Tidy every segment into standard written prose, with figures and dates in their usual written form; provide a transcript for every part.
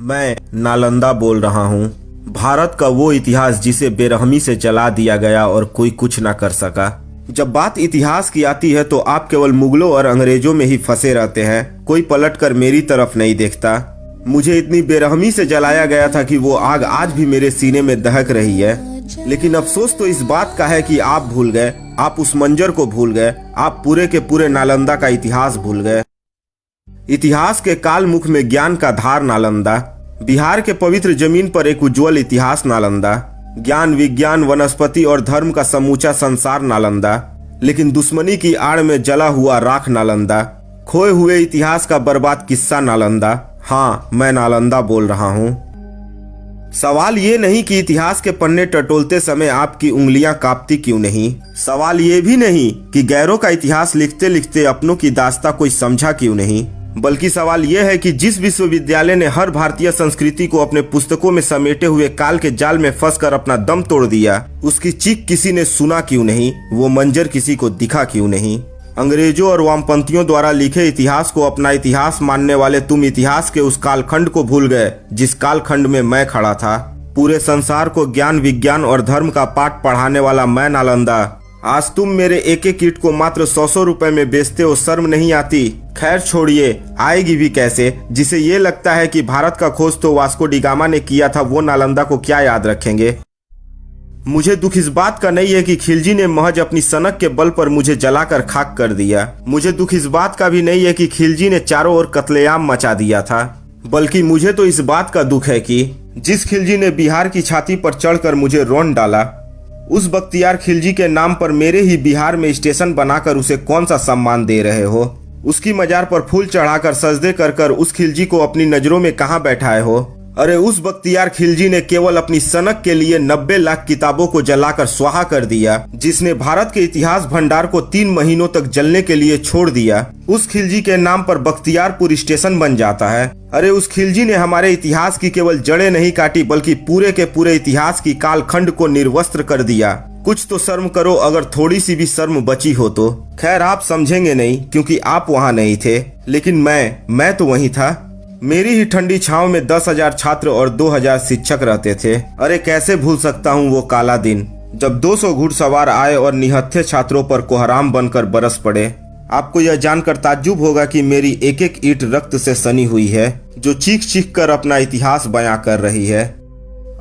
मैं नालंदा बोल रहा हूँ। भारत का वो इतिहास जिसे बेरहमी से जला दिया गया और कोई कुछ ना कर सका। जब बात इतिहास की आती है तो आप केवल मुगलों और अंग्रेजों में ही फंसे रहते हैं, कोई पलटकर मेरी तरफ नहीं देखता। मुझे इतनी बेरहमी से जलाया गया था कि वो आग आज भी मेरे सीने में दहक रही है। लेकिन अफसोस तो इस बात का है कि आप भूल गए, आप उस मंजर को भूल गए, आप पूरे के पूरे नालंदा का इतिहास भूल गए। इतिहास के काल मुख में ज्ञान का धार नालंदा, बिहार के पवित्र जमीन पर एक उज्जवल इतिहास नालंदा, ज्ञान विज्ञान वनस्पति और धर्म का समूचा संसार नालंदा, लेकिन दुश्मनी की आड़ में जला हुआ राख नालंदा, खोए हुए इतिहास का बर्बाद किस्सा नालंदा। हाँ, मैं नालंदा बोल रहा हूँ। सवाल ये नहीं कि इतिहास के पन्ने टटोलते समय आपकी उंगलियां कांपती क्यों नहीं। सवाल ये भी नहीं कि गैरों का इतिहास लिखते लिखते अपनों की दास्तां कोई समझा क्यों नहीं, बल्कि सवाल यह है कि जिस विश्वविद्यालय ने हर भारतीय संस्कृति को अपने पुस्तकों में समेटे हुए काल के जाल में फंसकर अपना दम तोड़ दिया, उसकी चीख किसी ने सुना क्यों नहीं, वो मंजर किसी को दिखा क्यों नहीं। अंग्रेजों और वामपंथियों द्वारा लिखे इतिहास को अपना इतिहास मानने वाले तुम इतिहास के उस कालखंड को भूल गए जिस कालखंड में मैं खड़ा था। पूरे संसार को ज्ञान विज्ञान और धर्म का पाठ पढ़ाने वाला मैं नालंदा, आज तुम मेरे एक एक ईंट को मात्र 100 रुपए में बेचते हो, शर्म नहीं आती। खैर छोड़िए, आएगी भी कैसे। जिसे ये लगता है कि भारत का खोज तो वास्को डी गामा ने किया था, वो नालंदा को क्या याद रखेंगे। मुझे दुख इस बात का नहीं है कि खिलजी ने महज अपनी सनक के बल पर मुझे जलाकर खाक कर दिया। मुझे दुख इस बात का भी नहीं है कि खिलजी ने चारों ओर कत्लेआम मचा दिया था, बल्कि मुझे तो इस बात का दुख है कि जिस खिलजी ने बिहार की छाती पर चढ़कर मुझे रौंद डाला, उस बख्तियार खिलजी के नाम पर मेरे ही बिहार में स्टेशन बनाकर उसे कौन सा सम्मान दे रहे हो। उसकी मजार पर फूल चढ़ाकर सजदे कर कर उस खिलजी को अपनी नजरों में कहां बैठाए हो। अरे उस बख्तियार खिलजी ने केवल अपनी सनक के लिए 90 लाख किताबों को जलाकर स्वाहा कर दिया, जिसने भारत के इतिहास भंडार को 3 महीनों तक जलने के लिए छोड़ दिया। उस खिलजी के नाम पर बख्तियारपुर स्टेशन बन जाता है। अरे उस खिलजी ने हमारे इतिहास की केवल जड़ें नहीं काटी, बल्कि पूरे के पूरे इतिहास की कालखंड को निर्वस्त्र कर दिया। कुछ तो शर्म करो, अगर थोड़ी सी भी शर्म बची हो तो। खैर आप समझेंगे नहीं क्योंकि आप वहाँ नहीं थे, लेकिन मैं तो वहीं था। मेरी ही ठंडी छांव में 10,000 छात्र और 2,000 शिक्षक रहते थे। अरे कैसे भूल सकता हूँ वो काला दिन जब 200 घुड़सवार आए और निहत्थे छात्रों पर कोहराम बनकर बरस पड़े। आपको यह जानकर ताज्जुब होगा कि मेरी एक एक ईंट रक्त से सनी हुई है, जो चीख चीख कर अपना इतिहास बयां कर रही है।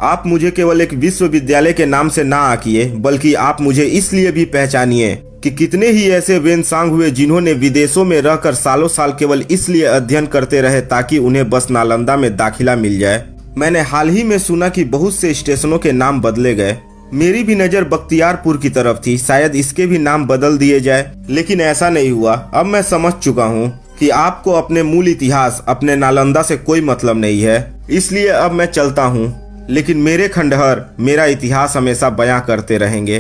आप मुझे केवल एक विश्वविद्यालय के नाम से ना आकिए, बल्कि आप मुझे इसलिए भी पहचानिए कि कितने ही ऐसे वेनसांग हुए जिन्होंने विदेशों में रहकर सालों साल केवल इसलिए अध्ययन करते रहे ताकि उन्हें बस नालंदा में दाखिला मिल जाए। मैंने हाल ही में सुना कि बहुत से स्टेशनों के नाम बदले गए। मेरी भी नजर बख्तियारपुर की तरफ थी, शायद इसके भी नाम बदल दिए जाए, लेकिन ऐसा नहीं हुआ। अब मैं समझ चुका हूँ कि आपको अपने मूल इतिहास, अपने नालंदा से कोई मतलब नहीं है, इसलिए अब मैं चलता हूँ। लेकिन मेरे खंडहर मेरा इतिहास हमेशा बयां करते रहेंगे।